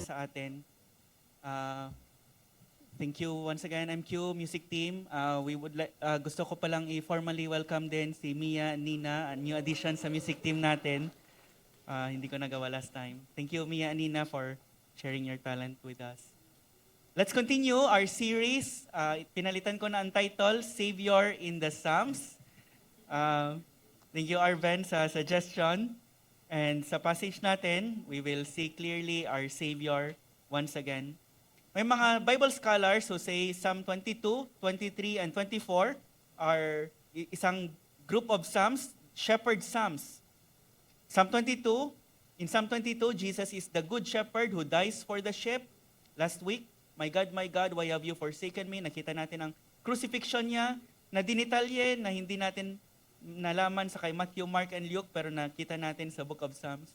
sa atin. Uh, Thank you once again, MQ Music Team. Gusto ko palang i-formally welcome din si Mia, Nina, a new addition sa music team natin. Hindi ko nagawa last time. Thank you, Mia and Nina, for sharing your talent with us. Let's continue our series. Pinalitan ko na ang title, Savior in the Psalms. Thank you, Arven, sa suggestion. And sa passage natin, we will see clearly our Savior once again. May mga Bible scholars who say Psalm 22, 23, and 24 are isang group of Psalms, shepherd Psalms. In Psalm 22, Jesus is the good shepherd who dies for the sheep. Last week, my God, why have you forsaken me? Nakita natin ang crucifixion niya, na dinitalye, na hindi natin nalaman sa kay Matthew, Mark, and Luke, pero nakita natin sa Book of Psalms.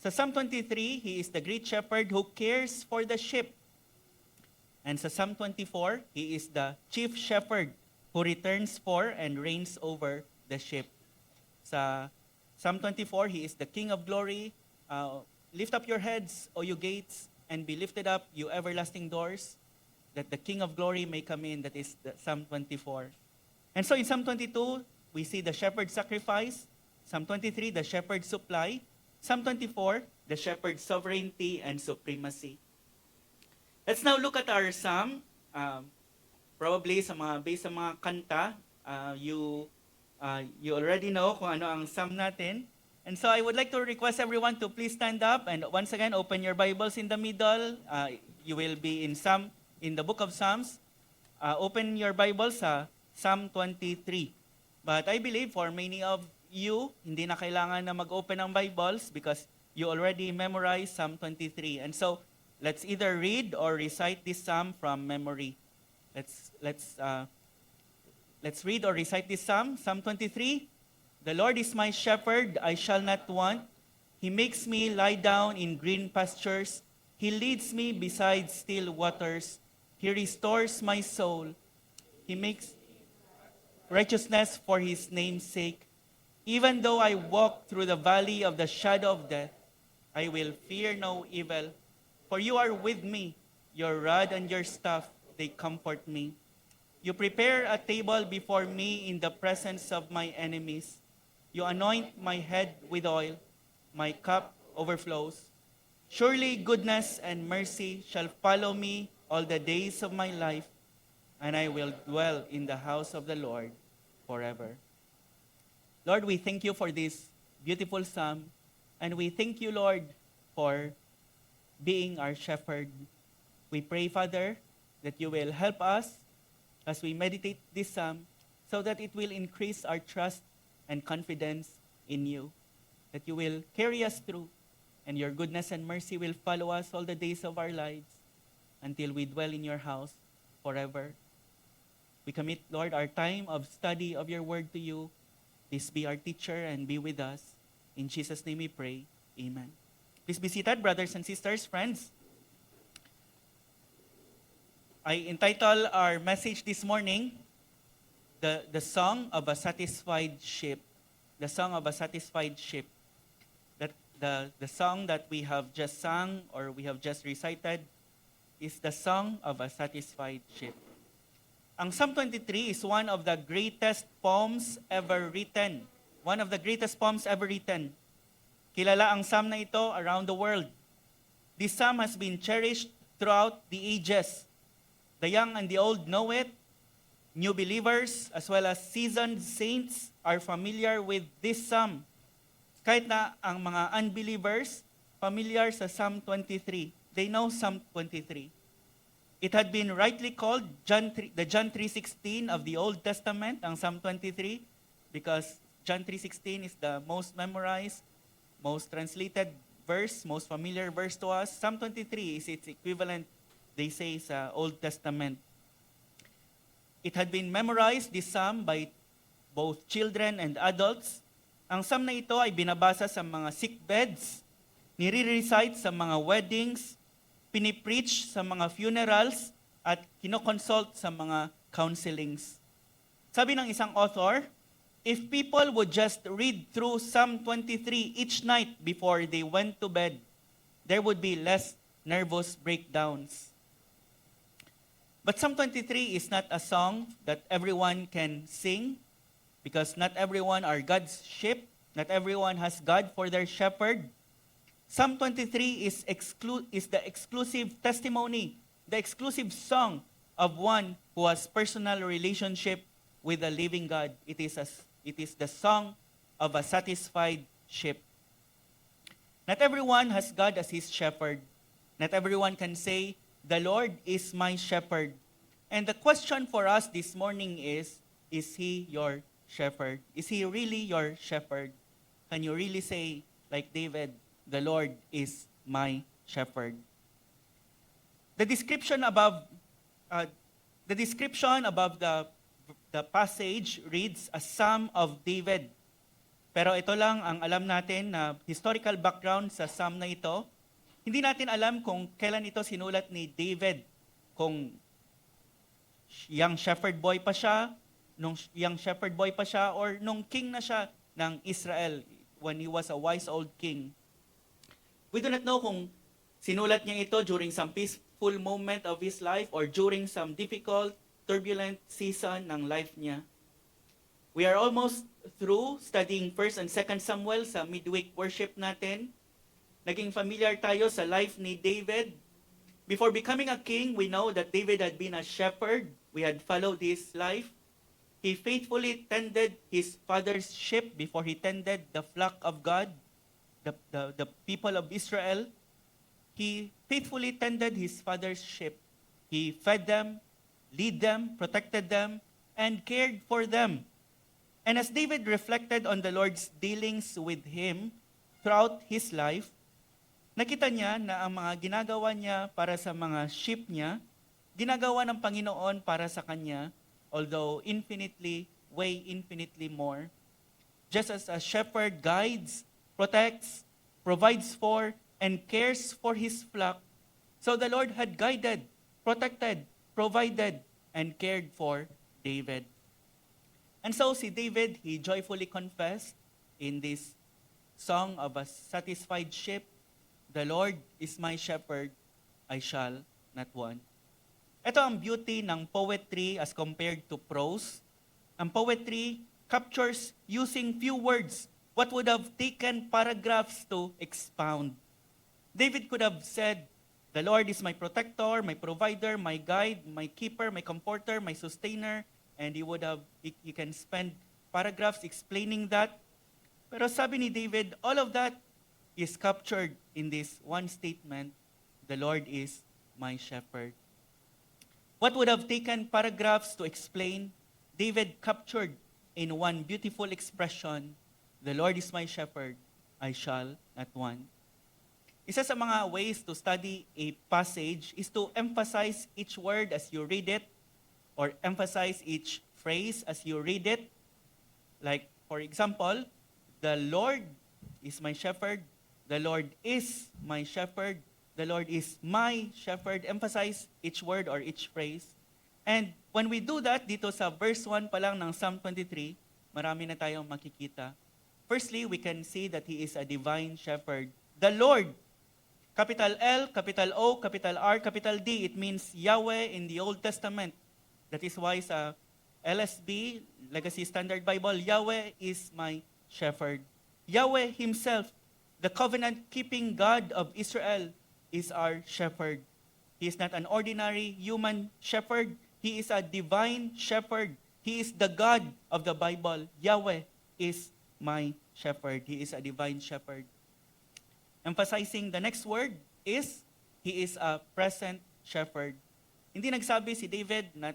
Sa Psalm 23, He is the great shepherd who cares for the sheep. And sa Psalm 24, He is the chief shepherd who returns for and reigns over the sheep. Sa Psalm 24, He is the King of glory. Lift up your heads, O you gates, and be lifted up, you everlasting doors, that the King of glory may come in. That is the Psalm 24. And so in Psalm 22, we see the shepherd sacrifice. Psalm 23, the shepherd supply. Psalm 24, the shepherd sovereignty and supremacy. Let's now look at our psalm. Probably based sa mga kanta, you already know kung ano ang psalm natin. And so I would like to request everyone to please stand up and once again open your Bibles in the middle. You will be in the book of Psalms. Open your Bibles sa Psalm 23. But I believe for many of you, hindi na kailangan na mag-open ng Bibles because you already memorized Psalm 23. And so let's either read or recite this psalm from memory. Let's read or recite this psalm. Psalm 23. The Lord is my shepherd, I shall not want. He makes me lie down in green pastures. He leads me beside still waters. He restores my soul. He makes righteousness for His name's sake. Even though I walk through the valley of the shadow of death, I will fear no evil. For you are with me, your rod and your staff, they comfort me. You prepare a table before me in the presence of my enemies. You anoint my head with oil, my cup overflows. Surely goodness and mercy shall follow me all the days of my life, and I will dwell in the house of the Lord forever. Lord, we thank you for this beautiful psalm, and we thank you, Lord, for being our shepherd. We pray, Father, that you will help us as we meditate this psalm so that it will increase our trust and confidence in you, that you will carry us through, and your goodness and mercy will follow us all the days of our lives until we dwell in your house forever. We commit, Lord, our time of study of your word to you. Please be our teacher and be with us. In Jesus' name we pray. Amen. Please be seated, brothers and sisters, friends. I entitle our message this morning, the Song of a Satisfied Sheep. The Song of a Satisfied Sheep. That the song that we have just sung or we have just recited is the Song of a Satisfied Sheep. Ang Psalm 23 is one of the greatest poems ever written. One of the greatest poems ever written. Kilala ang psalm na ito around the world. This psalm has been cherished throughout the ages. The young and the old know it. New believers as well as seasoned saints are familiar with this psalm. Kahit na ang mga unbelievers familiar sa Psalm 23. They know Psalm 23. It had been rightly called the John 3:16 of the Old Testament, ang Psalm 23, because John 3:16 is the most memorized, most translated verse, most familiar verse to us. Psalm 23 is its equivalent, they say, sa Old Testament. It had been memorized, this psalm, by both children and adults. Ang psalm na ito ay binabasa sa mga sickbeds, nire-recite sa mga weddings, pinipreach sa mga funerals, at kinoconsult sa mga counselings. Sabi ng isang author, if people would just read through Psalm 23 each night before they went to bed, there would be less nervous breakdowns. But Psalm 23 is not a song that everyone can sing because not everyone are God's sheep. Not everyone has God for their shepherd. Psalm 23 is the exclusive testimony, the exclusive song of one who has personal relationship with the living God. It is the song of a satisfied sheep. Not everyone has God as his shepherd. Not everyone can say, "The Lord is my shepherd." And the question for us this morning is he your shepherd? Is he really your shepherd? Can you really say, like David, "The Lord is my shepherd"? The description above, uh, the passage reads a Psalm of David. Pero ito lang ang alam natin na historical background sa psalm na ito. Hindi natin alam kung kailan ito sinulat ni David. Kung young shepherd boy pa siya, or nung king na siya ng Israel when he was a wise old king. We do not know kung sinulat niya ito during some peaceful moment of his life or during some difficult, turbulent season ng life niya. We are almost through studying 1 and 2 Samuel sa midweek worship natin. Naging familiar tayo sa life ni David. Before becoming a king, we know that David had been a shepherd. We had followed his life. He faithfully tended his father's sheep before he tended the flock of God, the people of Israel. He faithfully tended his father's sheep. He fed them, lead them, protected them, and cared for them. And as David reflected on the Lord's dealings with him throughout his life, nakita niya na ang mga ginagawa niya para sa mga sheep niya, ginagawa ng Panginoon para sa kanya, although way infinitely more. Just as a shepherd guides, protects, provides for, and cares for his flock, so the Lord had guided, protected, provided, and cared for David. And so si David, he joyfully confessed in this song of a satisfied sheep, "The Lord is my shepherd, I shall not want." Ito ang beauty ng poetry as compared to prose. Ang poetry captures using few words what would have taken paragraphs to expound. David could have said, "The Lord is my protector, my provider, my guide, my keeper, my comforter, my sustainer," and he can spend paragraphs explaining that. Pero sabi ni David, all of that is captured in this one statement, "The Lord is my shepherd." What would have taken paragraphs to explain, David captured in one beautiful expression, "The Lord is my shepherd, I shall not want." Isa sa mga ways to study a passage is to emphasize each word as you read it, or emphasize each phrase as you read it. Like, for example, "The Lord is my shepherd," "The Lord is my shepherd," "The Lord is my shepherd." Emphasize each word or each phrase. And when we do that, dito sa verse 1 pa lang ng Psalm 23, marami na tayong makikita. Firstly, we can see that He is a divine shepherd. The Lord, capital L, capital O, capital R, capital D, it means Yahweh in the Old Testament. That is why sa LSB, Legacy Standard Bible, Yahweh is my shepherd. Yahweh Himself, the covenant-keeping God of Israel, is our shepherd. He is not an ordinary human shepherd. He is a divine shepherd. He is the God of the Bible. Yahweh is my shepherd. He is a divine shepherd. Emphasizing the next word is, He is a present shepherd. Hindi nagsabi si David na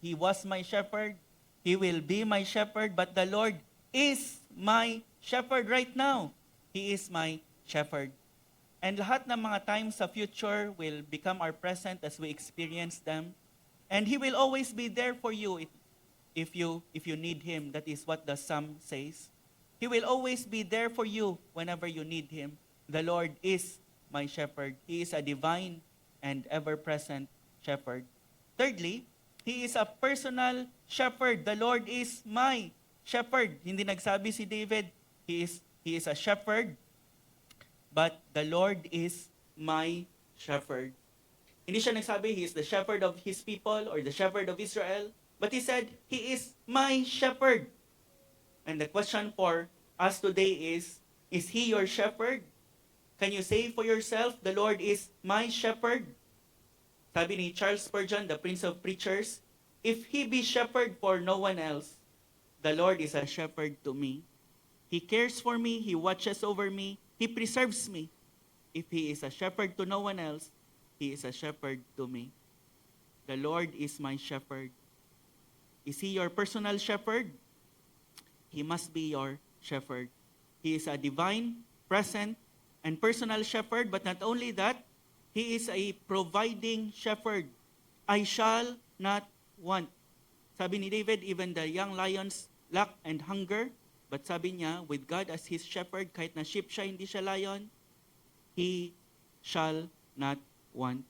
He was my shepherd, He will be my shepherd, but the Lord is my shepherd right now. He is my shepherd. And lahat ng mga times sa future will become our present as we experience them. And He will always be there for you if you need Him. That is what the Psalm says. He will always be there for you whenever you need Him. The Lord is my shepherd. He is a divine and ever-present shepherd. Thirdly, He is a personal shepherd. The Lord is my shepherd. Hindi nagsabi si David, He is a shepherd, but the Lord is my shepherd. Hindi siya nagsabi, He is the shepherd of His people or the shepherd of Israel. But He said, He is my shepherd. And the question for us today is He your shepherd? Can you say for yourself, the Lord is my shepherd? Sabi ni Charles Spurgeon, the Prince of Preachers, if He be shepherd for no one else, the Lord is a shepherd to me. He cares for me, He watches over me, He preserves me. If He is a shepherd to no one else, He is a shepherd to me. The Lord is my shepherd. Is He your personal shepherd? He must be your shepherd. He is a divine, present, and personal shepherd, but not only that, He is a providing shepherd. I shall not want. Sabi ni David, even the young lions lack and hunger, but sabi niya, with God as his shepherd, kahit na sheep siya, hindi siya lion, he shall not want.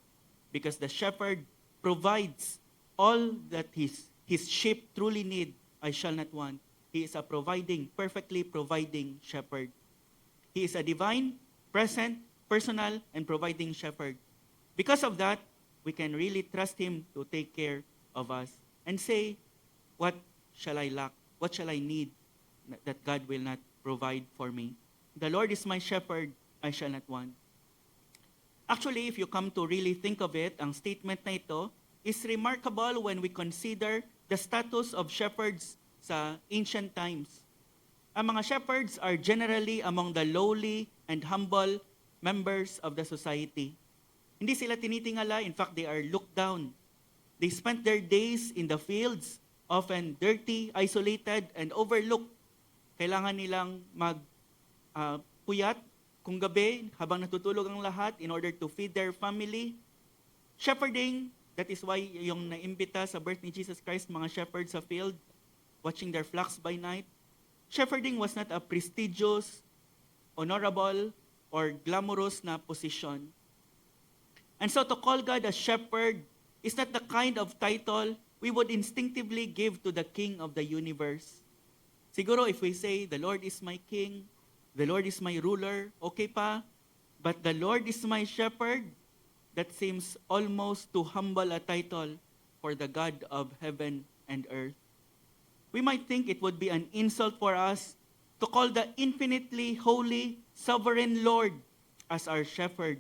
Because the shepherd provides all that his sheep truly need. I shall not want. He is a providing, perfectly providing shepherd. He is a divine, present, personal, and providing shepherd. Because of that, we can really trust Him to take care of us and say, what shall I lack? What shall I need that God will not provide for me? The Lord is my shepherd, I shall not want. Actually, if you come to really think of it, ang statement na ito is remarkable when we consider the status of shepherds sa ancient times. Ang mga shepherds are generally among the lowly and humble members of the society. Hindi sila tinitingala, in fact, they are looked down. They spent their days in the fields, often dirty, isolated, and overlooked. Kailangan nilang puyat kung gabi habang natutulog ang lahat in order to feed their family. Shepherding, that is why yung naimbita sa birth ni Jesus Christ, mga shepherds sa field, watching their flocks by night. Shepherding was not a prestigious, honorable, or glamorous na position. And so to call God a shepherd is not the kind of title we would instinctively give to the King of the universe. Siguro if we say, the Lord is my King, the Lord is my ruler, okay pa. But the Lord is my shepherd, that seems almost too humble a title for the God of heaven and earth. We might think it would be an insult for us to call the infinitely holy, sovereign Lord as our shepherd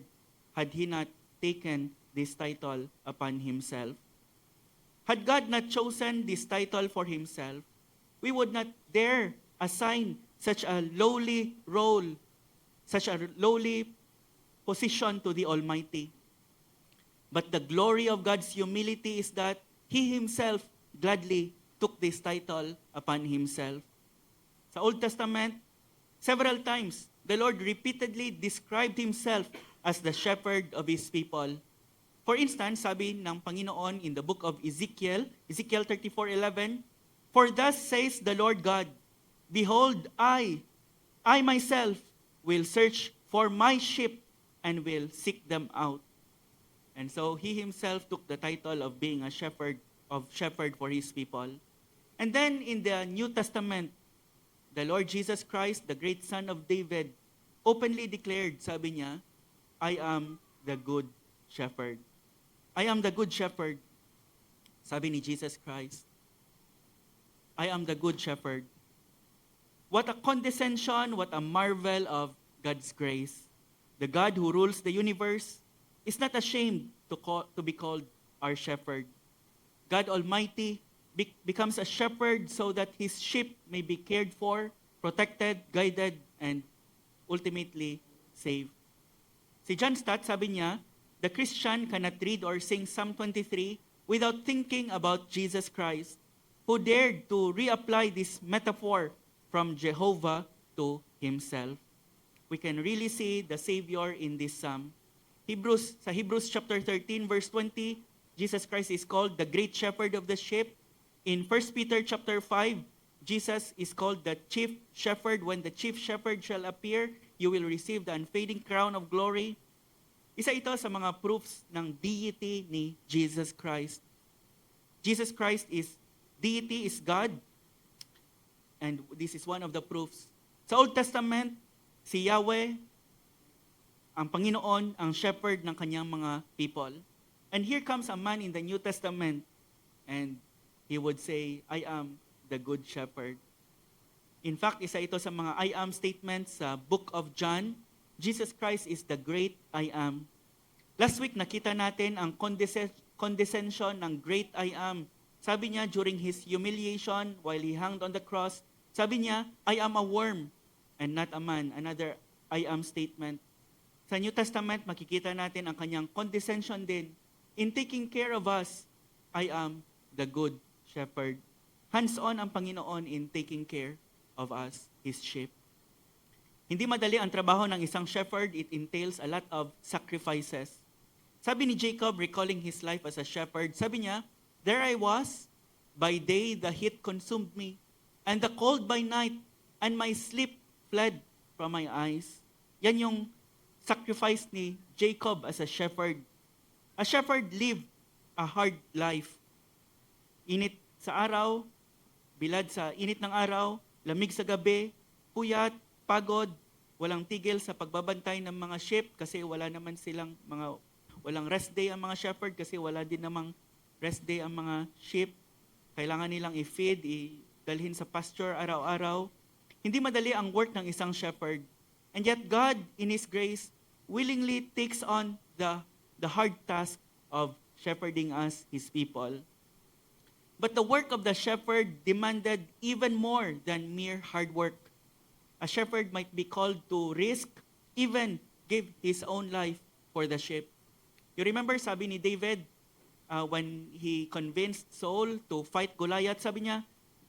had He not taken this title upon Himself. Had God not chosen this title for Himself, we would not dare assign such a lowly role, such a lowly position to the Almighty. But the glory of God's humility is that He Himself gladly took this title upon Himself. Sa Old Testament, several times, the Lord repeatedly described Himself as the shepherd of His people. For instance, sabi ng Panginoon in the book of Ezekiel, Ezekiel 34:11, "For thus says the Lord God, Behold, I myself will search for my sheep and will seek them out." And so He Himself took the title of being a shepherd for His people. And then in the New Testament, the Lord Jesus Christ, the great Son of David, openly declared, sabi niya, I am the good shepherd. I am the good shepherd. Sabi ni Jesus Christ, I am the good shepherd. What a condescension, what a marvel of God's grace. The God who rules the universe is not ashamed to be called our shepherd. God Almighty becomes a shepherd so that His sheep may be cared for, protected, guided, and ultimately saved. Si John Stott, sabi niya, the Christian cannot read or sing Psalm 23 without thinking about Jesus Christ, who dared to reapply this metaphor from Jehovah to Himself. We can really see the Savior in this psalm. Sa Hebrews chapter 13, verse 20, Jesus Christ is called the great shepherd of the sheep. In 1 Peter chapter 5, Jesus is called the chief shepherd. When the chief shepherd shall appear, you will receive the unfading crown of glory. Isa ito sa mga proofs ng deity ni Jesus Christ. Jesus Christ is deity, is God. And this is one of the proofs. Sa Old Testament, si Yahweh, ang Panginoon ang shepherd ng kanyang mga people. And here comes a man in the New Testament and he would say, I am the good shepherd. In fact, isa ito sa mga I am statements sa book of John. Jesus Christ is the great I am. Last week, nakita natin ang condescension ng great I am. Sabi niya during his humiliation while he hanged on the cross, sabi niya, I am a worm and not a man. Another I am statement. Sa New Testament, makikita natin ang kanyang condescension din. In taking care of us, I am the good shepherd. Hands-on ang Panginoon in taking care of us, His sheep. Hindi madali ang trabaho ng isang shepherd. It entails a lot of sacrifices. Sabi ni Jacob, recalling his life as a shepherd, sabi niya, there I was, by day the heat consumed me, and the cold by night, and my sleep fled from my eyes. Yan yung sacrifice ni Jacob as a shepherd. A shepherd lived a hard life. Init sa araw, bilad sa init ng araw, lamig sa gabi, puyat, pagod, walang tigil sa pagbabantay ng mga sheep kasi walang rest day ang mga shepherd kasi wala din namang rest day ang mga sheep. Kailangan nilang i-feed, dalhin sa pasture araw-araw. Hindi madali ang work ng isang shepherd. And yet God, in His grace, willingly takes on the hard task of shepherding us, His people. But the work of the shepherd demanded even more than mere hard work. A shepherd might be called to risk, even give his own life for the sheep. You remember, sabi ni David, when he convinced Saul to fight Goliath, sabi niya,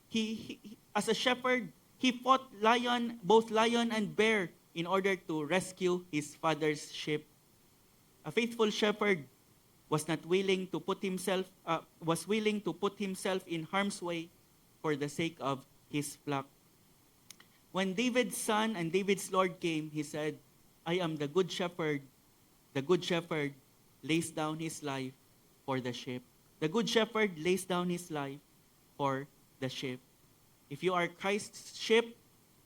he as a shepherd, he fought both lion and bear in order to rescue his father's sheep. A faithful shepherd was willing to put himself in harm's way for the sake of his flock. When David's son and David's Lord came, he said, I am the good shepherd. The good shepherd lays down his life for the sheep. The good shepherd lays down his life for the sheep. If you are Christ's sheep,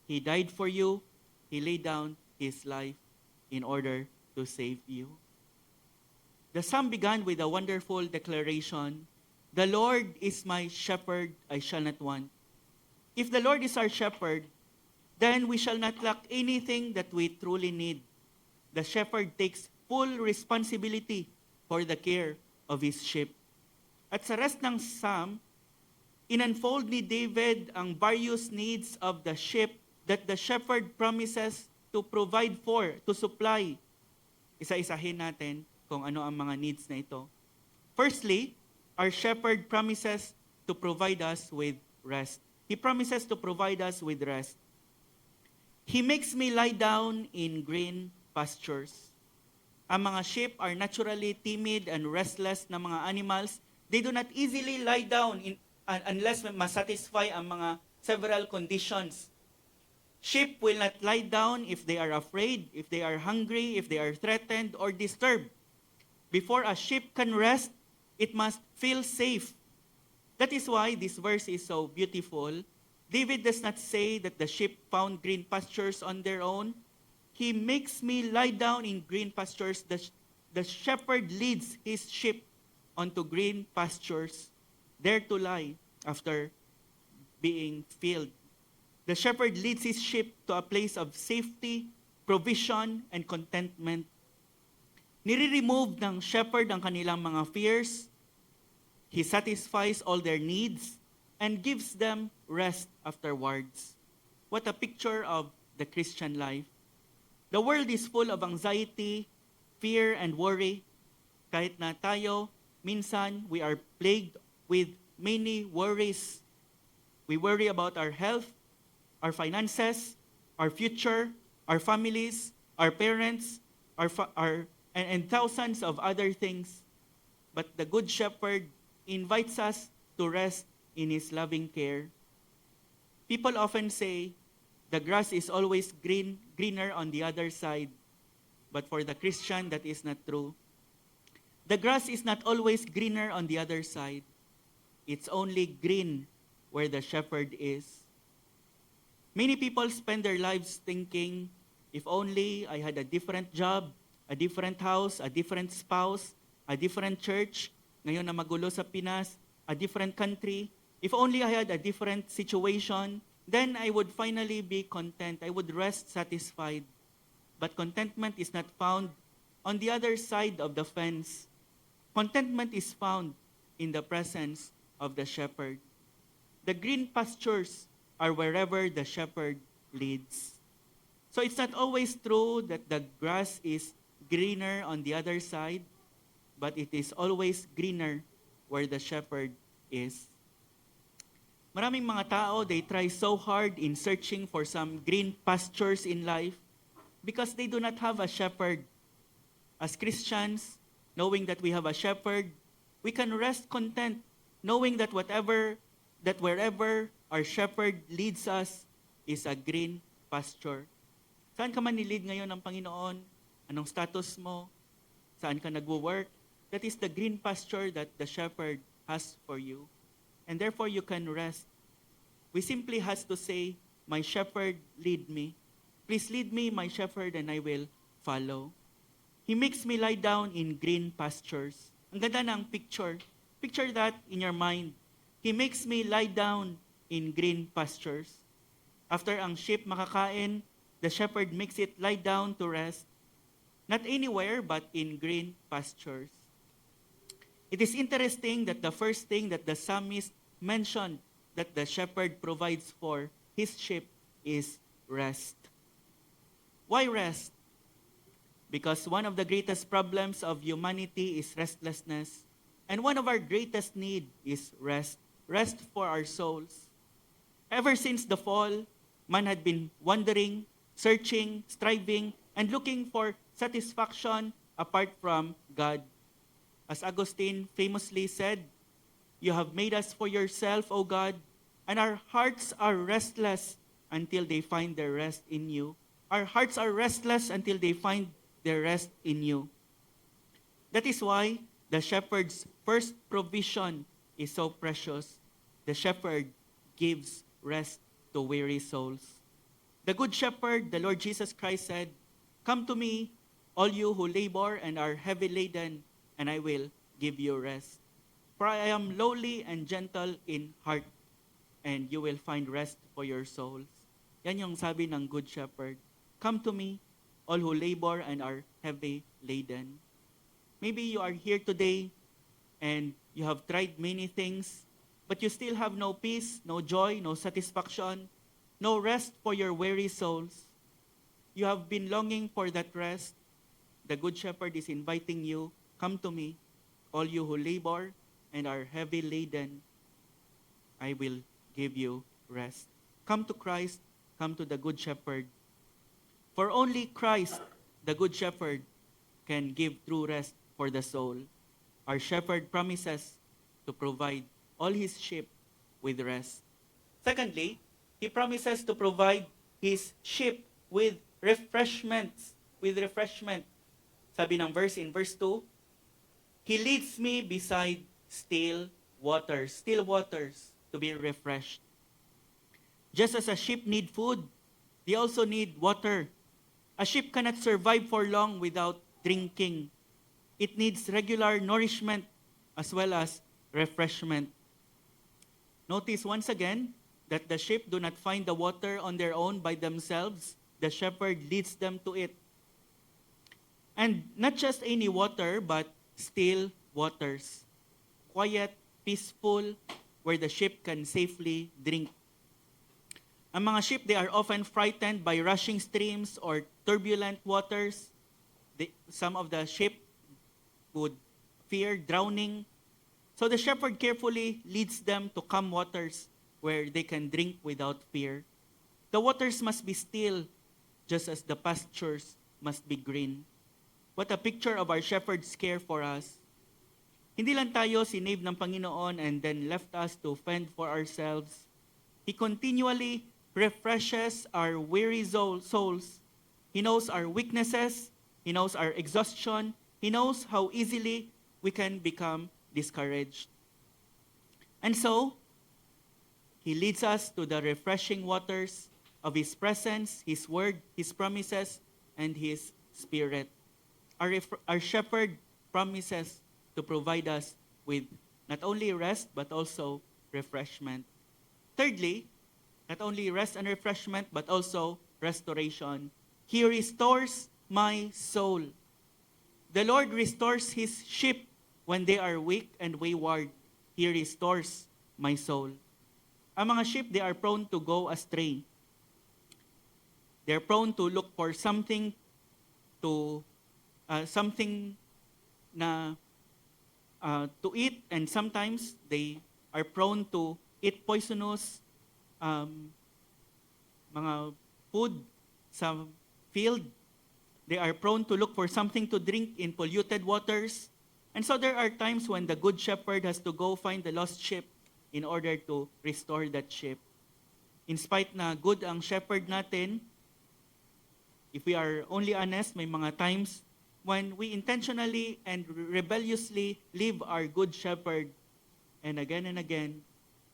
He died for you. He laid down His life in order to save you. The psalm began with a wonderful declaration, the Lord is my shepherd, I shall not want. If the Lord is our shepherd, then we shall not lack anything that we truly need. The shepherd takes full responsibility for the care of his sheep. At sa rest ng psalm, in-unfold ni David ang various needs of the sheep that the shepherd promises to provide for, to supply. Isa-isahin natin kung ano ang mga needs na ito. Firstly, our shepherd promises to provide us with rest. He promises to provide us with rest. He makes me lie down in green pastures. Ang mga sheep are naturally timid and restless na mga animals. They do not easily lie down unless masatisfy ang mga several conditions. Sheep will not lie down if they are afraid, if they are hungry, if they are threatened or disturbed. Before a sheep can rest, it must feel safe. That is why this verse is so beautiful. David does not say that the sheep found green pastures on their own. He makes me lie down in green pastures. The shepherd leads his sheep onto green pastures, there to lie after being filled. The shepherd leads his sheep to a place of safety, provision, and contentment. Nire-remove ng shepherd ang kanilang mga fears. He satisfies all their needs and gives them rest afterwards. What a picture of the Christian life. The world is full of anxiety, fear, and worry. Kahit na tayo, minsan, we are plagued with many worries. We worry about our health, our finances, our future, our families, our parents, and thousands of other things. But the Good Shepherd invites us to rest in His loving care. People often say, the grass is always greener on the other side. But for the Christian, that is not true. The grass is not always greener on the other side. It's only green where the shepherd is. Many people spend their lives thinking, if only I had a different job, a different house, a different spouse, a different church, ngayon na magulo sa Pinas, a different country. If only I had a different situation, then I would finally be content. I would rest satisfied. But contentment is not found on the other side of the fence. Contentment is found in the presence of the shepherd. The green pastures are wherever the shepherd leads. So it's not always true that the grass is greener on the other side, but it is always greener where the shepherd is. Maraming mga tao, they try so hard in searching for some green pastures in life because they do not have a shepherd. As Christians, knowing that we have a shepherd, we can rest content knowing that wherever our shepherd leads us is a green pasture. Saan ka man nilid ngayon ng Panginoon? Anong status mo? Saan ka nagwo-work? That is the green pasture that the shepherd has for you. And therefore you can rest. We simply has to say, my shepherd, lead me. Please lead me, my shepherd, and I will follow. He makes me lie down in green pastures. Ang ganda ng picture. Picture that in your mind. He makes me lie down in green pastures. After ang sheep makakain, the shepherd makes it lie down to rest. Not anywhere, but in green pastures. It is interesting that the first thing that the psalmist mentioned that the shepherd provides for his sheep is rest. Why rest? Because one of the greatest problems of humanity is restlessness. And one of our greatest need is rest. Rest for our souls. Ever since the fall, man had been wandering, searching, striving, and looking for satisfaction apart from God. As Augustine famously said, "You have made us for yourself, O God, and our hearts are restless until they find their rest in you." Our hearts are restless until they find their rest in you. That is why the shepherd's first provision is so precious. The shepherd gives rest to weary souls. The good shepherd, the Lord Jesus Christ said, "Come to me, all you who labor and are heavy laden, and I will give you rest. For I am lowly and gentle in heart, and you will find rest for your souls." Yan yung sabi ng good shepherd. Come to me, all who labor and are heavy laden. Maybe you are here today and you have tried many things, but you still have no peace, no joy, no satisfaction, no rest for your weary souls. You have been longing for that rest. The Good Shepherd is inviting you, come to me, all you who labor and are heavy laden, I will give you rest. Come to Christ, come to the Good Shepherd. For only Christ, the Good Shepherd, can give true rest for the soul. Our shepherd promises to provide all his sheep with rest. Secondly, he promises to provide his sheep with refreshments, Sabi ng verse in verse 2, He leads me beside still waters to be refreshed. Just as a sheep need food, they also need water. A sheep cannot survive for long without drinking. It needs regular nourishment as well as refreshment. Notice once again that the sheep do not find the water on their own by themselves. The shepherd leads them to it. And not just any water, but still waters. Quiet, peaceful, where the sheep can safely drink. Ang mga sheep, they are often frightened by rushing streams or turbulent waters. Some of the sheep would fear drowning. So the shepherd carefully leads them to calm waters where they can drink without fear. The waters must be still, just as the pastures must be green. What a picture of our shepherd's care for us. Hindi lang tayo sinave ng Panginoon and then left us to fend for ourselves. He continually refreshes our weary souls. He knows our weaknesses. He knows our exhaustion. He knows how easily we can become discouraged. And so, He leads us to the refreshing waters of His presence, His word, His promises, and His Spirit. our shepherd promises to provide us with not only rest but also refreshment. Thirdly, not only rest and refreshment but also restoration. He restores my soul. The Lord restores His sheep when they are weak and wayward. He restores my soul. Ang mga sheep, they are prone to go astray. They're prone to look for something na to eat, and sometimes they are prone to eat poisonous mga food sa field. They are prone to look for something to drink in polluted waters. And so there are times when the good shepherd has to go find the lost sheep in order to restore that sheep. In spite na good ang shepherd natin, if we are only honest, may mga times when we intentionally and rebelliously leave our good shepherd, and again,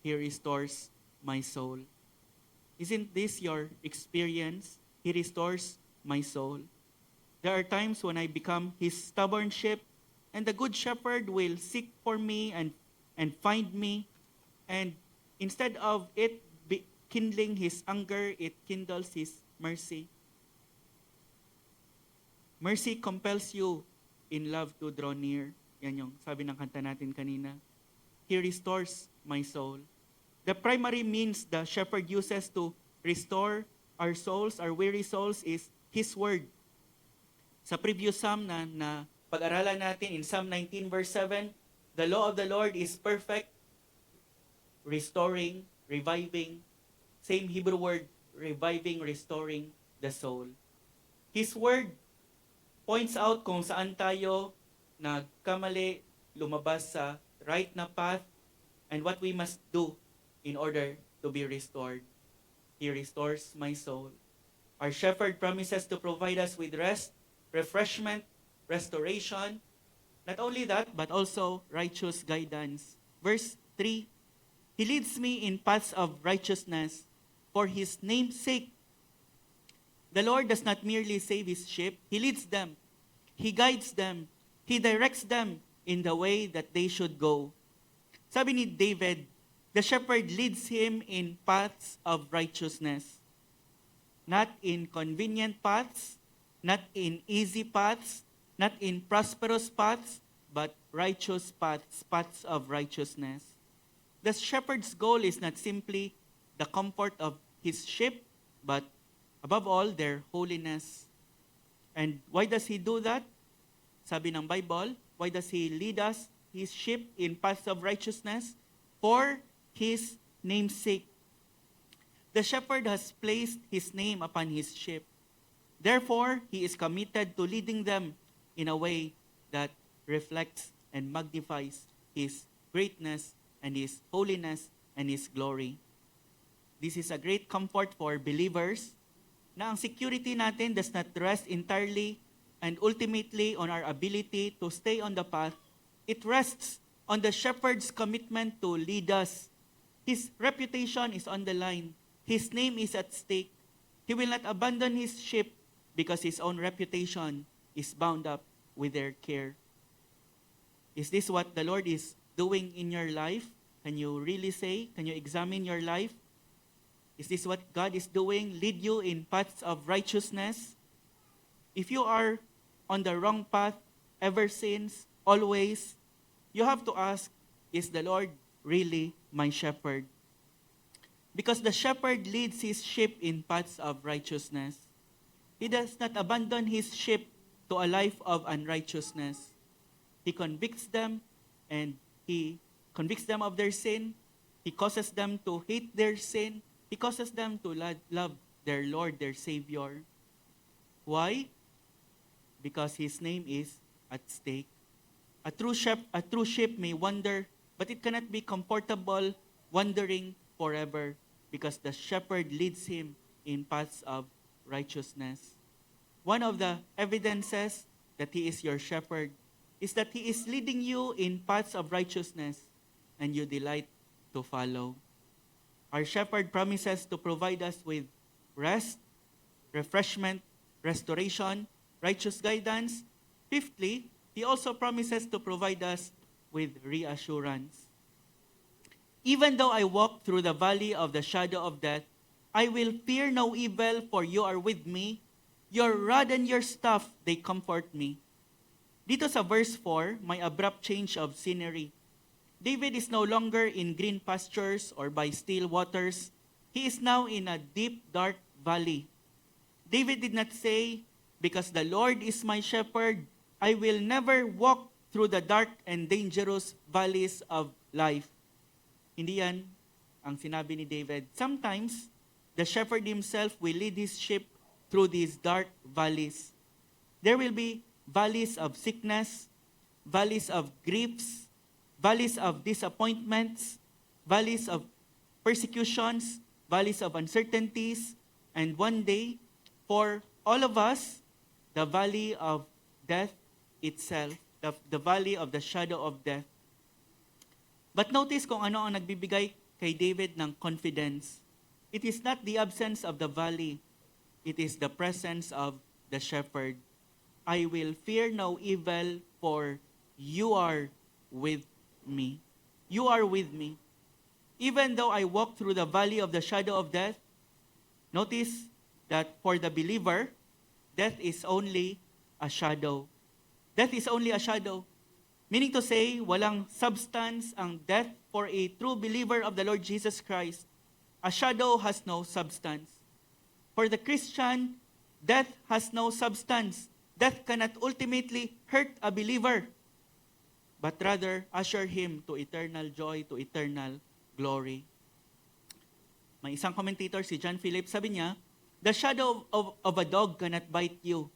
He restores my soul. Isn't this your experience? He restores my soul. There are times when I become His stubborn sheep, and the good shepherd will seek for me and find me, and instead of it kindling His anger, it kindles His mercy. Mercy compels you in love to draw near. Yan yung sabi ng kanta natin kanina. He restores my soul. The primary means the shepherd uses to restore our souls, our weary souls, is His word. Sa previous psalm na pag-aralan natin in Psalm 19 verse 7, the law of the Lord is perfect, restoring, reviving. Same Hebrew word, reviving, restoring the soul. His word points out kung saan tayo nagkamali, lumabas sa right na path, and what we must do in order to be restored. He restores my soul. Our shepherd promises to provide us with rest, refreshment, restoration. Not only that, but also righteous guidance. Verse 3, He leads me in paths of righteousness for His name's sake. The Lord does not merely save His sheep, He leads them, He guides them, He directs them in the way that they should go. Sabi ni David, the shepherd leads him in paths of righteousness. Not in convenient paths, not in easy paths, not in prosperous paths, but righteous paths, paths of righteousness. The shepherd's goal is not simply the comfort of his sheep, but above all, their holiness. And why does He do that? Sabi ng Bible, why does He lead us, His sheep, in paths of righteousness? For His name's sake. The shepherd has placed His name upon His sheep. Therefore, He is committed to leading them in a way that reflects and magnifies His greatness and His holiness and His glory. This is a great comfort for believers na ang security natin does not rest entirely and ultimately on our ability to stay on the path. It rests on the shepherd's commitment to lead us. His reputation is on the line. His name is at stake. He will not abandon His sheep because His own reputation is bound up with their care. Is this what the Lord is doing in your life? Can you really say? Can you examine your life? Is this what God is doing? Lead you in paths of righteousness? If you are on the wrong path ever since, always, you have to ask, is the Lord really my shepherd? Because the shepherd leads his sheep in paths of righteousness. He does not abandon his sheep to a life of unrighteousness. He convicts them, and He convicts them of their sin. He causes them to hate their sin. He causes them to love their Lord, their Savior. Why? Because His name is at stake. A true sheep may wander, but it cannot be comfortable wandering forever because the shepherd leads him in paths of righteousness. One of the evidences that He is your shepherd is that He is leading you in paths of righteousness and you delight to follow. Our shepherd promises to provide us with rest, refreshment, restoration, righteous guidance, Fifthly, He also promises to provide us with reassurance. Even though I walk through the valley of the shadow of death, I will fear no evil, for you are with me. Your rod and your staff, they comfort me. Dito sa verse 4, may abrupt change of scenery. David is no longer in green pastures or by still waters. He is now in a deep, dark valley. David did not say, "Because the Lord is my shepherd, I will never walk through the dark and dangerous valleys of life." Hindi yan ang sinabi ni David. Sometimes, the shepherd himself will lead his sheep through these dark valleys. There will be valleys of sickness, valleys of griefs, valleys of disappointments, valleys of persecutions, valleys of uncertainties, and one day, for all of us, the valley of death itself, the valley of the shadow of death. But notice kung ano ang nagbibigay kay David ng confidence. It is not the absence of the valley, it is the presence of the shepherd. I will fear no evil, for you are with me. You are with me. Even though I walk through the valley of the shadow of death, notice that for the believer, death is only a shadow. Death is only a shadow. Meaning to say, walang substance ang death for a true believer of the Lord Jesus Christ. A shadow has no substance. For the Christian, death has no substance. Death cannot ultimately hurt a believer, but rather usher him to eternal joy, to eternal glory. May isang commentator, si John Phillips, sabi niya, "The shadow of a dog cannot bite you."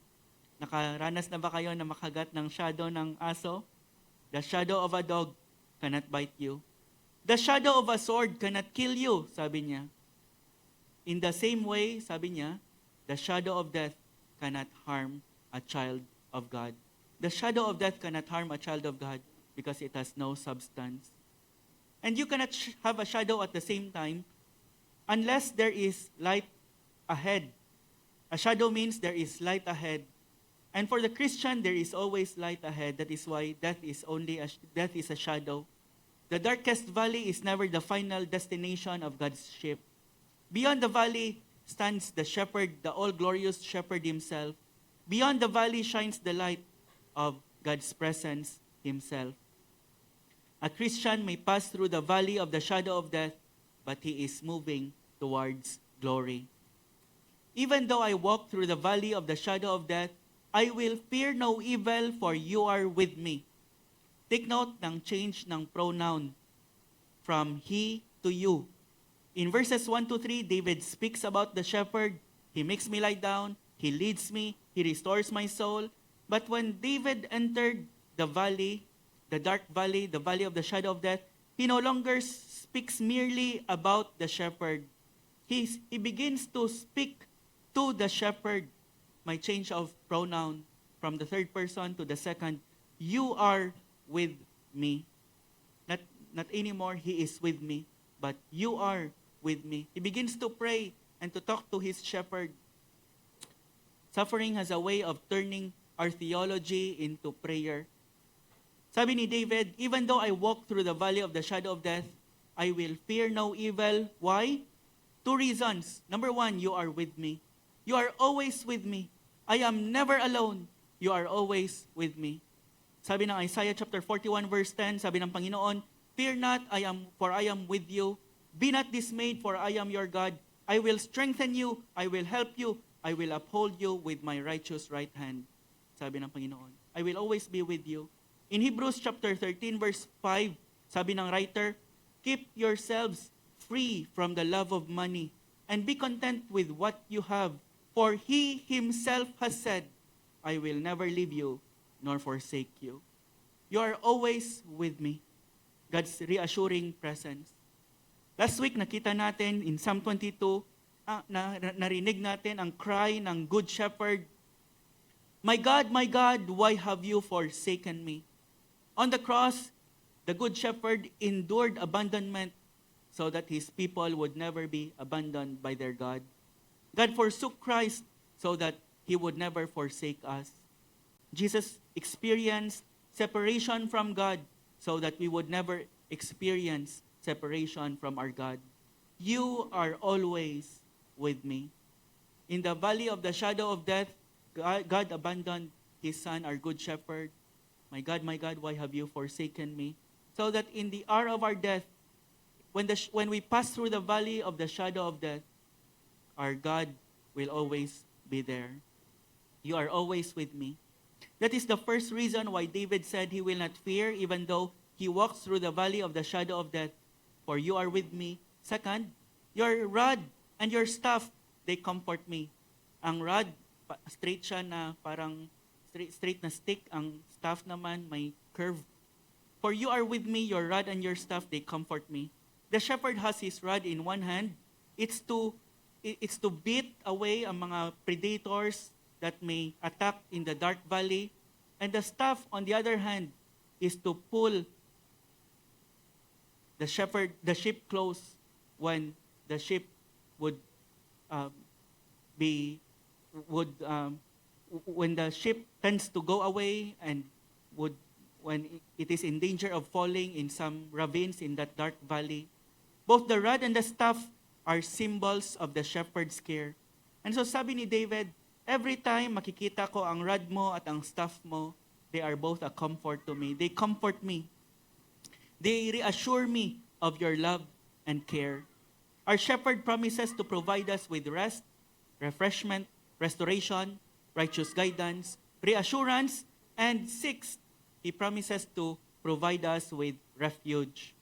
Nakaranas na ba kayo na makagat ng shadow ng aso? The shadow of a dog cannot bite you. The shadow of a sword cannot kill you, sabi niya. In the same way, sabi niya, the shadow of death cannot harm a child of God. The shadow of death cannot harm a child of God because it has no substance. And you cannot have a shadow at the same time unless there is light ahead. A shadow means there is light ahead. And for the Christian, there is always light ahead. That is why death is a shadow. The darkest valley is never the final destination of God's sheep. Beyond the valley stands the shepherd, the all-glorious shepherd himself. Beyond the valley shines the light of God's presence himself. A Christian may pass through the valley of the shadow of death, but he is moving towards glory. Even though I walk through the valley of the shadow of death, I will fear no evil, for you are with me. Take note ng change ng pronoun from he to you. In verses 1 to 3, David speaks about the shepherd. He makes me lie down. He leads me. He restores my soul. But when David entered the valley, the dark valley, the valley of the shadow of death, he no longer speaks merely about the shepherd. He begins to speak to the shepherd. My change of pronoun from the third person to the second. You are with me. Not anymore, he is with me, but you are with me. He begins to pray and to talk to his shepherd. Suffering has a way of turning our theology into prayer. Sabi ni David, even though I walk through the valley of the shadow of death, I will fear no evil. Why? 2 reasons. Number 1, you are with me. You are always with me. I am never alone. You are always with me. Sabi ng Isaiah chapter 41 verse 10, sabi ng Panginoon, "Fear not, for I am with you. Be not dismayed, for I am your God. I will strengthen you. I will help you. I will uphold you with my righteous right hand." Sabi ng Panginoon, I will always be with you. In Hebrews chapter 13 verse 5, sabi ng writer, "Keep yourselves free from the love of money and be content with what you have. For he himself has said, I will never leave you nor forsake you." You are always with me. God's reassuring presence. Last week, nakita natin in Psalm 22, narinig natin ang cry ng Good Shepherd, my God, why have you forsaken me?" On the cross, the Good Shepherd endured abandonment so that his people would never be abandoned by their God. God forsook Christ so that he would never forsake us. Jesus experienced separation from God so that we would never experience separation from our God. You are always with me. In the valley of the shadow of death, God abandoned His Son, our good shepherd. My God, why have you forsaken me? So that in the hour of our death, when we pass through the valley of the shadow of death, our God will always be there. You are always with me. That is the first reason why David said he will not fear even though he walks through the valley of the shadow of death, for you are with me. Second, your rod and your staff, they comfort me. Ang rod, straight siya na parang straight na stick. Ang staff naman may curve. For you are with me, your rod and your staff, they comfort me. The shepherd has his rod in one hand. It's to beat away ang mga predators that may attack in the dark valley. And the staff, on the other hand, is to pull the sheep close when the sheep would when the sheep tends to go away and when it is in danger of falling in some ravines in that dark valley. Both the rod and the staff are symbols of the shepherd's care. And so sabi ni David, every time makikita ko ang rod mo at ang staff mo, they are both a comfort to me. They comfort me. They reassure me of your love and care. Our shepherd promises to provide us with rest, refreshment, restoration, righteous guidance, reassurance, and sixth, He promises to provide us with refuge.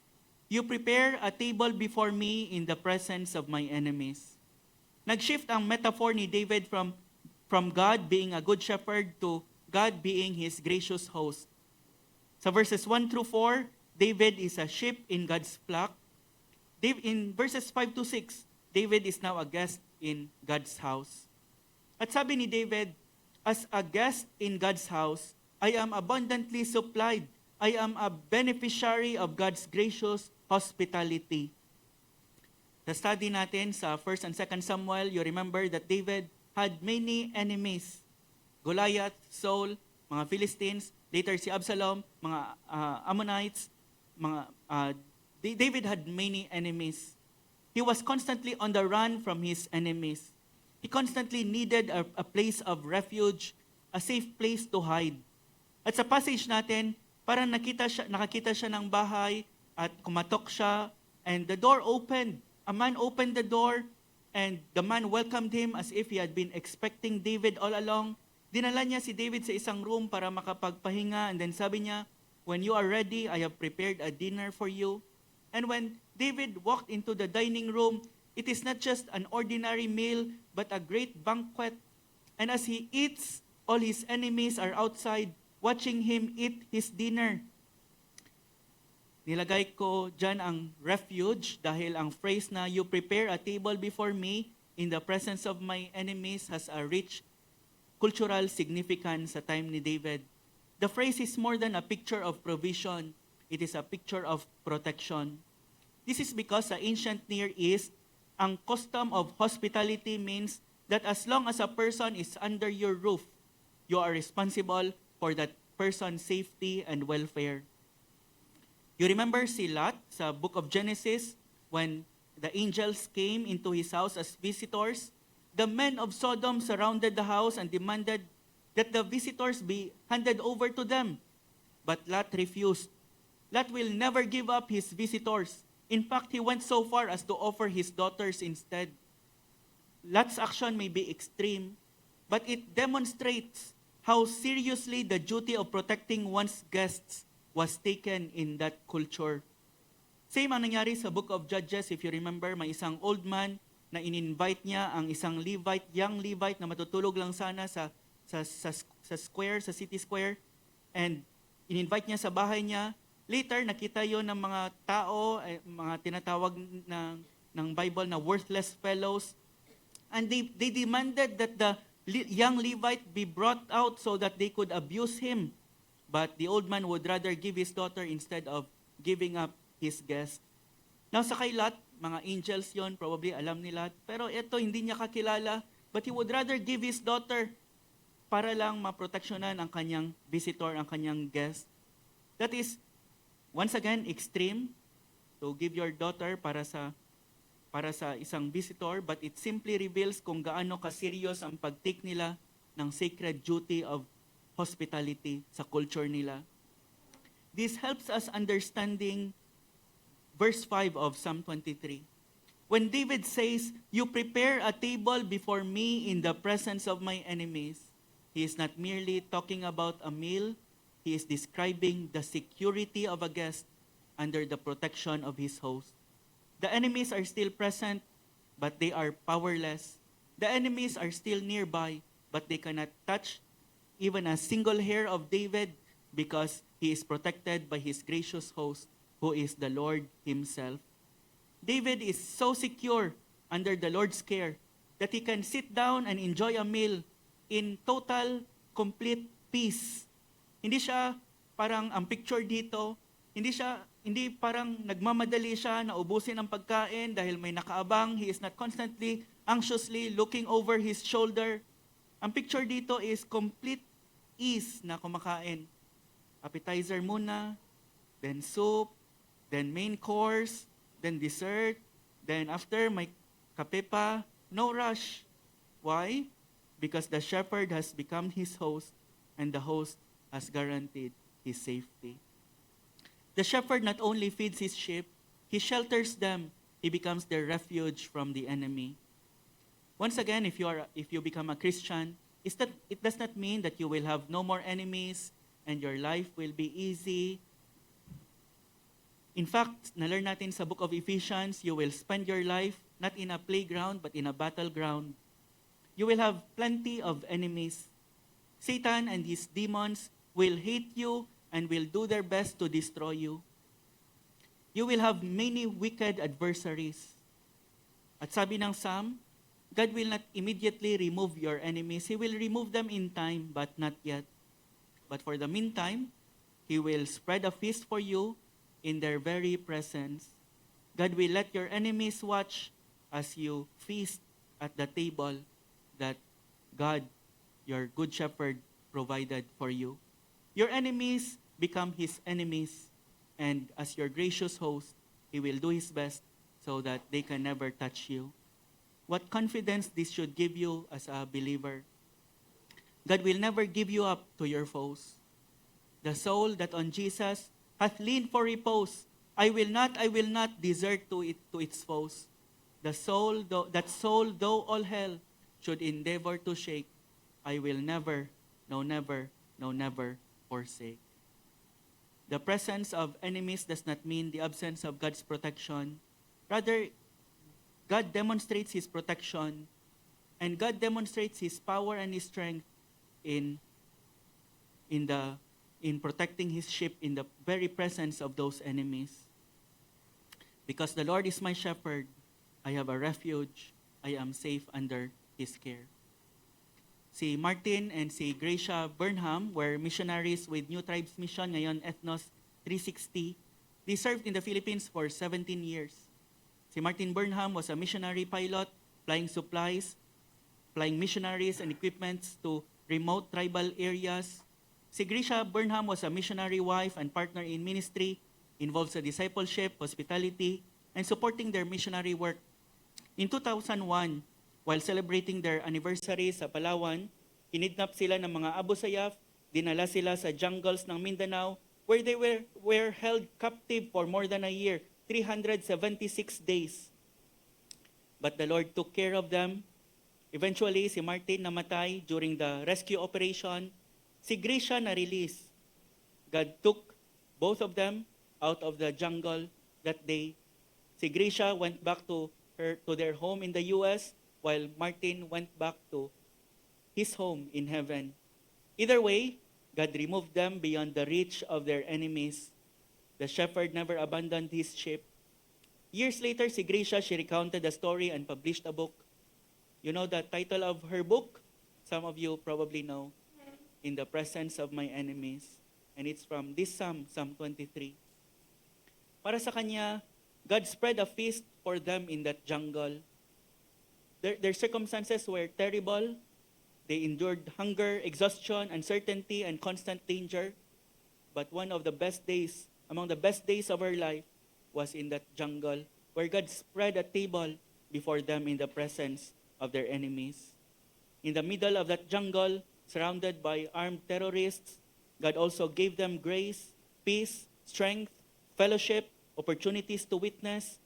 You prepare a table before me in the presence of my enemies. Nag-shift ang metaphor ni David from God being a good shepherd to God being his gracious host. Sa verses 1 through 4, David is a sheep in God's flock. In verses 5 to 6, David is now a guest in God's house. At sabi ni David, as a guest in God's house, I am abundantly supplied. I am a beneficiary of God's gracious hospitality. Sa study natin sa 1 and 2 Samuel, you remember that David had many enemies. Goliath, Saul, mga Philistines, later si Absalom, mga Ammonites, David had many enemies. He was constantly on the run from his enemies. He constantly needed a place of refuge, a safe place to hide. At sa passage natin, parang nakakita siya ng bahay at kumatok siya and the door opened. A man opened the door and the man welcomed him as if he had been expecting David all along. Dinala niya si David sa isang room para makapagpahinga and then sabi niya, when you are ready, I have prepared a dinner for you. And when David walked into the dining room, it is not just an ordinary meal, but a great banquet. And as he eats, all his enemies are outside watching him eat his dinner. Nilagay ko dyan ang refuge dahil ang phrase na, you prepare a table before me in the presence of my enemies has a rich cultural significance sa time ni David. The phrase is more than a picture of provision. It is a picture of protection. This is because sa ancient Near East, ang custom of hospitality means that as long as a person is under your roof, you are responsible for that person's safety and welfare. You remember si Lot sa book of Genesis when the angels came into his house as visitors? The men of Sodom surrounded the house and demanded that the visitors be handed over to them. But Lot refused. Lot will never give up his visitors. In fact, he went so far as to offer his daughters instead. Lot's action may be extreme, but it demonstrates how seriously the duty of protecting one's guests was taken in that culture. Same ang nangyari sa book of Judges. If you remember, may isang old man na in-invite niya ang isang Levite, young Levite na matutulog lang sana sa square, sa city square, and in-invite niya sa bahay niya. Later, nakita yon ng mga tao, mga tinatawag ng Bible na worthless fellows, and they demanded that the young Levite be brought out so that they could abuse him. But the old man would rather give his daughter instead of giving up his guest. Now sa kay Lot, mga angels yon, probably alam ni Lot, pero ito hindi niya kakilala, but he would rather give his daughter para lang maproteksyonan ang kanyang visitor, ang kanyang guest. That is, once again, extreme to give your daughter para sa isang visitor, but it simply reveals kung gaano ka-serious ang pag-take nila ng sacred duty of hospitality sa culture nila. This helps us understanding verse 5 of Psalm 23. When David says, "You prepare a table before me in the presence of my enemies," he is not merely talking about a meal, he is describing the security of a guest under the protection of his host. The enemies are still present, but they are powerless. The enemies are still nearby, but they cannot touch even a single hair of David because he is protected by his gracious host, who is the Lord himself. David is so secure under the Lord's care that he can sit down and enjoy a meal in total, complete peace. Hindi siya parang ang picture dito, hindi parang nagmamadali siya na ubusin ang pagkain dahil may nakaabang. He is not constantly, anxiously looking over his shoulder. Ang picture dito is complete ease na kumakain. Appetizer muna, then soup, then main course, then dessert, then after may kape pa, no rush. Why? Because the shepherd has become his host and the host has guaranteed his safety. The shepherd not only feeds his sheep, he shelters them. He becomes their refuge from the enemy. Once again, if you become a Christian, it does not mean that you will have no more enemies and your life will be easy. In fact, na-learn natin sa book of Ephesians, you will spend your life not in a playground but in a battleground. You will have plenty of enemies. Satan and his demons will hate you and will do their best to destroy you. You will have many wicked adversaries. At sabi ng Psalm, God will not immediately remove your enemies. He will remove them in time, but not yet. But for the meantime, He will spread a feast for you in their very presence. God will let your enemies watch as you feast at the table that God, your good shepherd, provided for you. Your enemies become His enemies, and as your gracious host, He will do His best so that they can never touch you. What confidence this should give you as a believer. God will never give you up to your foes. The soul that on Jesus hath leaned for repose, I will not desert to its foes. That soul, though all hell should endeavor to shake, I will never, no never forsake. The presence of enemies does not mean the absence of God's protection. Rather, God demonstrates His protection, and God demonstrates His power and His strength in protecting His sheep in the very presence of those enemies. Because the Lord is my shepherd, I have a refuge, I am safe under His care. Si Martin and si Gracia Burnham were missionaries with New Tribes Mission, ngayon Ethnos 360. They served in the Philippines for 17 years. Si Martin Burnham was a missionary pilot, flying supplies, flying missionaries and equipments to remote tribal areas. Si Gracia Burnham was a missionary wife and partner in ministry, involved sa discipleship, hospitality, and supporting their missionary work. In 2001, while celebrating their anniversary sa Palawan, kinidnap sila ng mga Abu Sayyaf, dinala sila sa jungles ng Mindanao, where they were held captive for more than a year, 376 days. But the Lord took care of them. Eventually, si Martin namatay during the rescue operation. Si Gracia na-release. God took both of them out of the jungle that day. Si Gracia went back to their home in the US, while Martin went back to his home in heaven. Either way, God removed them beyond the reach of their enemies. The shepherd never abandoned his sheep. Years later, si Gracia, she recounted the story and published a book. You know the title of her book? Some of you probably know. In the presence of my enemies. And it's from this Psalm, Psalm 23. Para sa kanya, God spread a feast for them in that jungle. Their circumstances were terrible. They endured hunger, exhaustion, uncertainty, and constant danger. But one of the best days, among the best days of our life, was in that jungle where God spread a table before them in the presence of their enemies. In the middle of that jungle, surrounded by armed terrorists, God also gave them grace, peace, strength, fellowship, opportunities to witness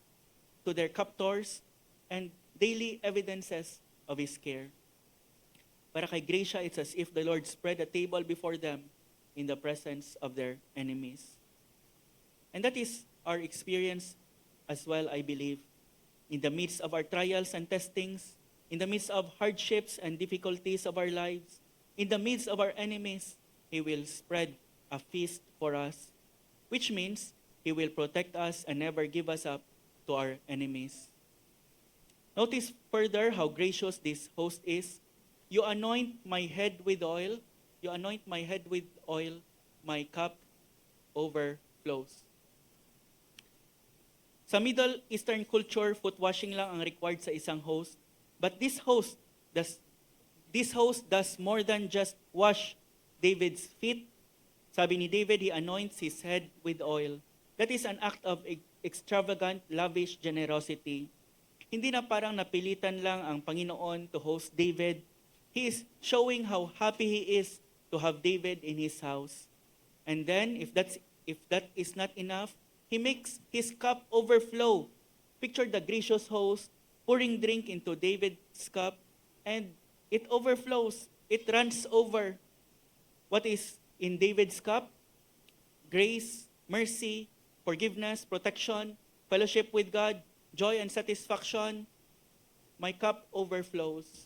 to their captors, and daily evidences of His care. Para kay Gracia, it's as if the Lord spread a table before them in the presence of their enemies. And that is our experience as well, I believe. In the midst of our trials and testings, in the midst of hardships and difficulties of our lives, in the midst of our enemies, He will spread a feast for us, which means He will protect us and never give us up to our enemies. Notice further how gracious this host is. You anoint my head with oil. You anoint my head with oil. My cup overflows. Sa Middle Eastern culture, foot washing lang ang required sa isang host. But this host does more than just wash David's feet. Sabi ni David, he anoints his head with oil. That is an act of extravagant, lavish generosity. Hindi na parang napilitan lang ang Panginoon to host David. He is showing how happy he is to have David in his house. And then, if that is not enough, he makes his cup overflow. Picture the gracious host pouring drink into David's cup, and it overflows. It runs over. What is in David's cup? Grace, mercy, forgiveness, protection, fellowship with God, joy and satisfaction. My cup overflows.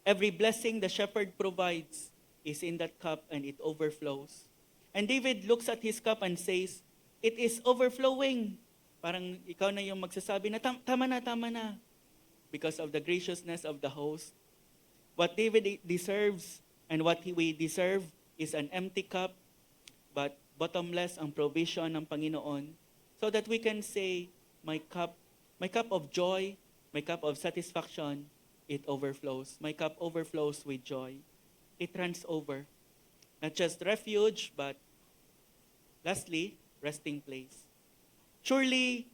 Every blessing the shepherd provides is in that cup, and it overflows. And David looks at his cup and says, it is overflowing. Parang ikaw na yung magsasabi na, tama na. Because of the graciousness of the host. What David deserves and what we deserve is an empty cup, but bottomless ang provision ng Panginoon, so that we can say, my cup of joy, my cup of satisfaction, it overflows. My cup overflows with joy. It runs over. Not just refuge, but lastly, resting place. Surely,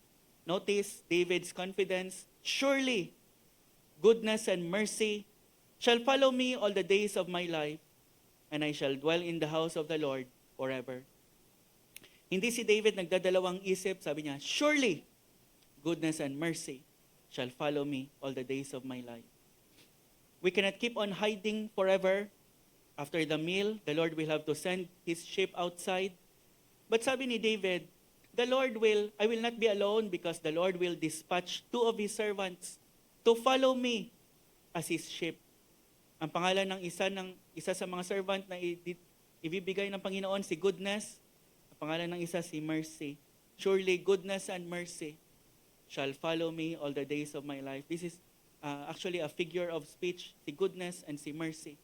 notice David's confidence, surely goodness and mercy shall follow me all the days of my life, and I shall dwell in the house of the Lord forever. Hindi si David nagdadalawang isip, sabi niya, surely goodness and mercy shall follow me all the days of my life. We cannot keep on hiding forever. After the meal, the Lord will have to send His sheep outside. But sabi ni David, I will not be alone, because the Lord will dispatch 2 of His servants to follow me as His sheep. Ang pangalan ng isa sa mga servant na ibibigay ng Panginoon, si Goodness. Ang pangalan ng isa, si Mercy. Surely goodness and mercy shall follow me all the days of my life. This is actually a figure of speech, si Goodness and si Mercy.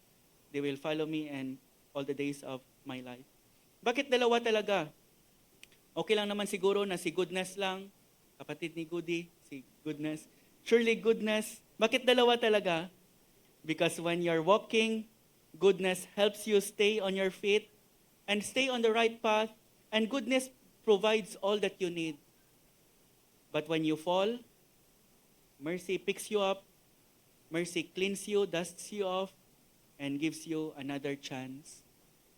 They will follow me and all the days of my life. Bakit dalawa talaga? Okay lang naman siguro na si Goodness lang, kapatid ni Goody, si Goodness. Surely Goodness. Bakit dalawa talaga? Because when you're walking, Goodness helps you stay on your feet and stay on the right path, and Goodness provides all that you need. But when you fall, Mercy picks you up, Mercy cleans you, dusts you off, and gives you another chance.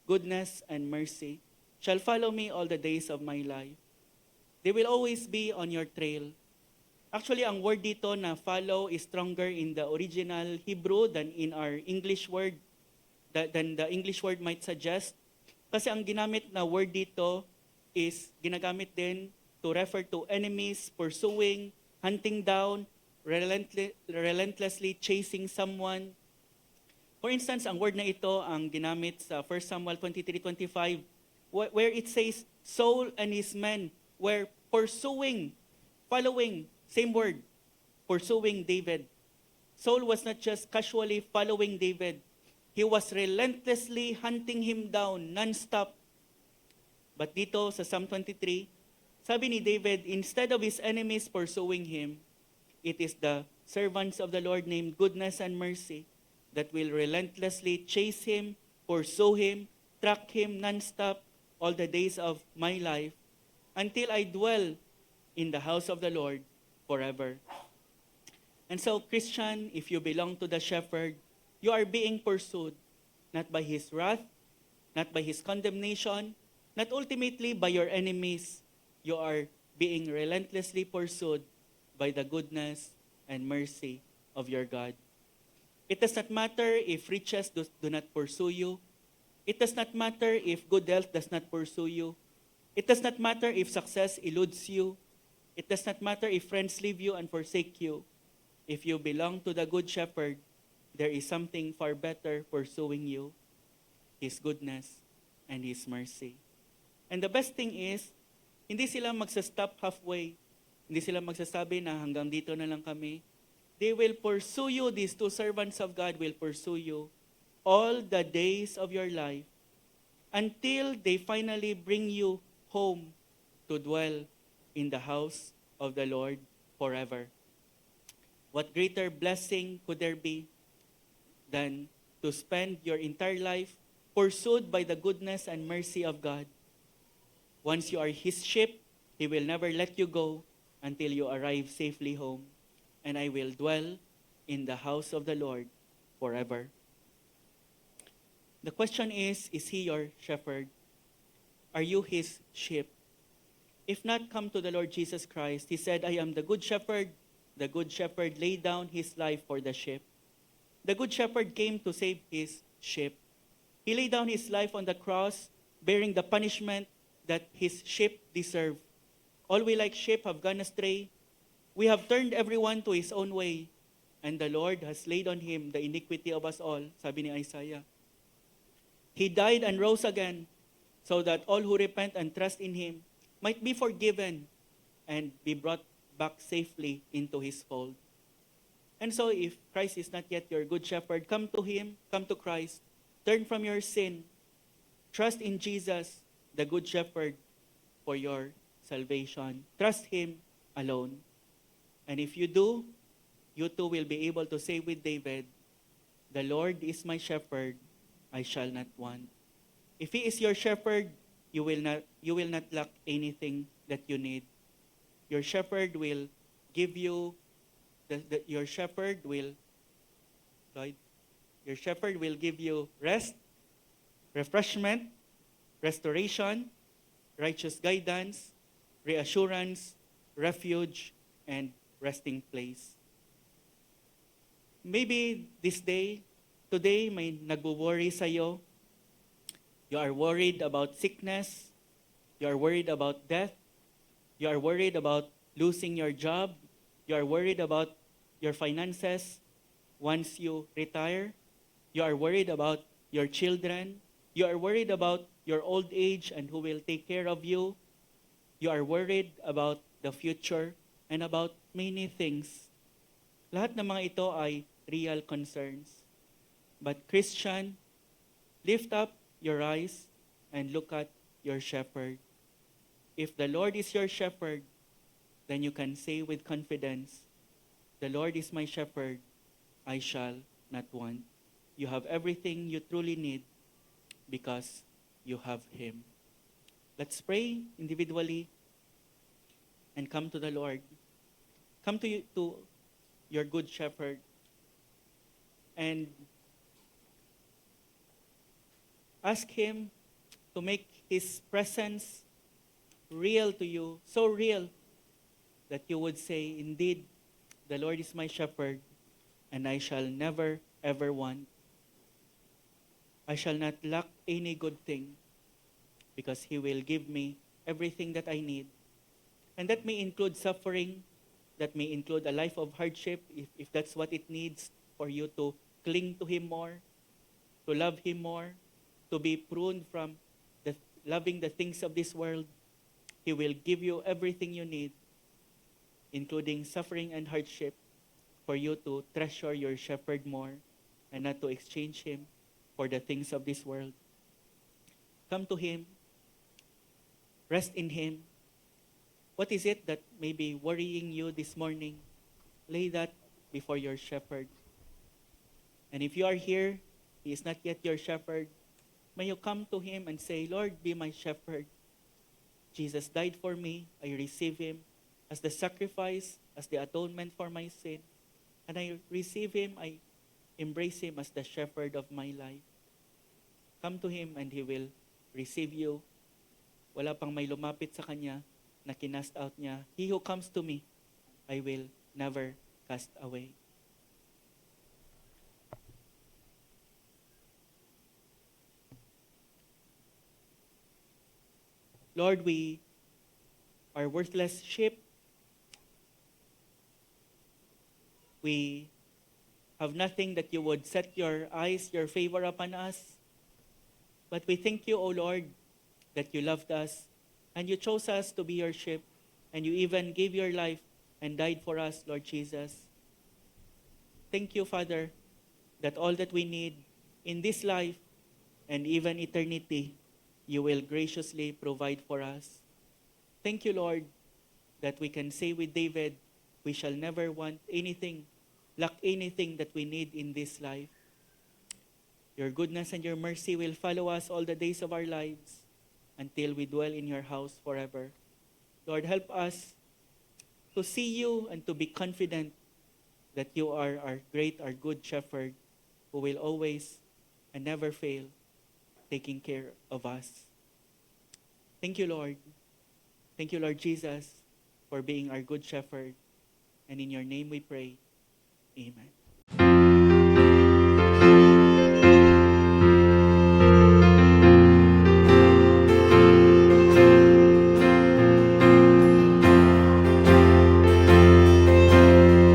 Goodness and mercy shall follow me all the days of my life. They will always be on your trail. Actually, ang word dito na follow is stronger in the original Hebrew than in our English word, than the English word might suggest. Kasi ang ginamit na word dito is ginagamit din to refer to enemies, pursuing, hunting down, relentlessly chasing someone. For instance, ang word na ito ang ginamit sa 1 Samuel 23:25, where it says, Saul and his men were pursuing, following, same word, pursuing David. Saul was not just casually following David. He was relentlessly hunting him down, non-stop. But dito sa Psalm 23, sabi ni David, instead of his enemies pursuing him, it is the servants of the Lord named Goodness and Mercy that will relentlessly chase him, pursue him, track him nonstop all the days of my life until I dwell in the house of the Lord forever. And so, Christian, if you belong to the shepherd, you are being pursued not by his wrath, not by his condemnation, not ultimately by your enemies. You are being relentlessly pursued by the goodness and mercy of your God. It does not matter if riches do not pursue you. It does not matter if good health does not pursue you. It does not matter if success eludes you. It does not matter if friends leave you and forsake you. If you belong to the Good Shepherd, there is something far better pursuing you, His goodness and His mercy. And the best thing is, hindi sila magsa-stop halfway. Hindi sila magsasabi na hanggang dito na lang kami. They will pursue you, these two servants of God will pursue you all the days of your life until they finally bring you home to dwell in the house of the Lord forever. What greater blessing could there be than to spend your entire life pursued by the goodness and mercy of God? Once you are His sheep, He will never let you go until you arrive safely home. And I will dwell in the house of the Lord forever. The question is He your shepherd? Are you His sheep? If not, come to the Lord Jesus Christ. He said, I am the good shepherd. The good shepherd laid down his life for the sheep. The good shepherd came to save his sheep. He laid down his life on the cross, bearing the punishment that his sheep deserve. All we like sheep have gone astray. We have turned everyone to his own way, and the Lord has laid on him the iniquity of us all, sabi ni Isaiah. He died and rose again, so that all who repent and trust in him might be forgiven and be brought back safely into his fold. And so if Christ is not yet your good shepherd, come to him, come to Christ, turn from your sin, trust in Jesus, the good shepherd, for your salvation. Trust him alone. And if you do, you too will be able to say with David, the Lord is my shepherd, I shall not want. If he is your shepherd, you will not lack anything that you need. Your shepherd will give you your shepherd will give you rest, refreshment, restoration, righteous guidance, reassurance, refuge, and resting place. Maybe today, may nagwo-worry sa'yo. You are worried about sickness. You are worried about death. You are worried about losing your job. You are worried about your finances once you retire. You are worried about your children. You are worried about your old age and who will take care of you. You are worried about the future and about many things. Lahat ng mga ito ay real concerns. But Christian, lift up your eyes and look at your shepherd. If the Lord is your shepherd, then you can say with confidence, the Lord is my shepherd, I shall not want. You have everything you truly need because you have him. Let's pray individually and come to the Lord. Come to your good shepherd and ask him to make his presence real to you, so real that you would say, indeed, the Lord is my shepherd, and I shall never, ever want. I shall not lack any good thing, because he will give me everything that I need. And that may include suffering, that may include a life of hardship, if that's what it needs for you to cling to him more, to love him more, to be pruned from loving the things of this world. He will give you everything you need, including suffering and hardship, for you to treasure your shepherd more and not to exchange him for the things of this world. Come to him. Rest in him. What is it that may be worrying you this morning? Lay that before your shepherd. And if you are here, he is not yet your shepherd, may you come to him and say, Lord, be my shepherd. Jesus died for me. I receive him as the sacrifice, as the atonement for my sin. And I receive him, I embrace him as the shepherd of my life. Come to him and he will receive you. Wala pang may lumapit sa kanya na kinast out niya. He who comes to me, I will never cast away. Lord, we are worthless sheep. We have nothing that you would set your eyes, your favor upon us. But we thank you, O Lord, that you loved us and you chose us to be your sheep, and you even gave your life and died for us, Lord Jesus. Thank you, Father, that all that we need in this life and even eternity, you will graciously provide for us. Thank you, Lord, that we can say with David, we shall never want anything, lack anything that we need in this life. Your goodness and your mercy will follow us all the days of our lives until we dwell in your house forever. Lord, help us to see you and to be confident that you are our great, our good shepherd who will always and never fail taking care of us. Thank you, Lord. Thank you, Lord Jesus, for being our good shepherd. And in your name we pray. Amen.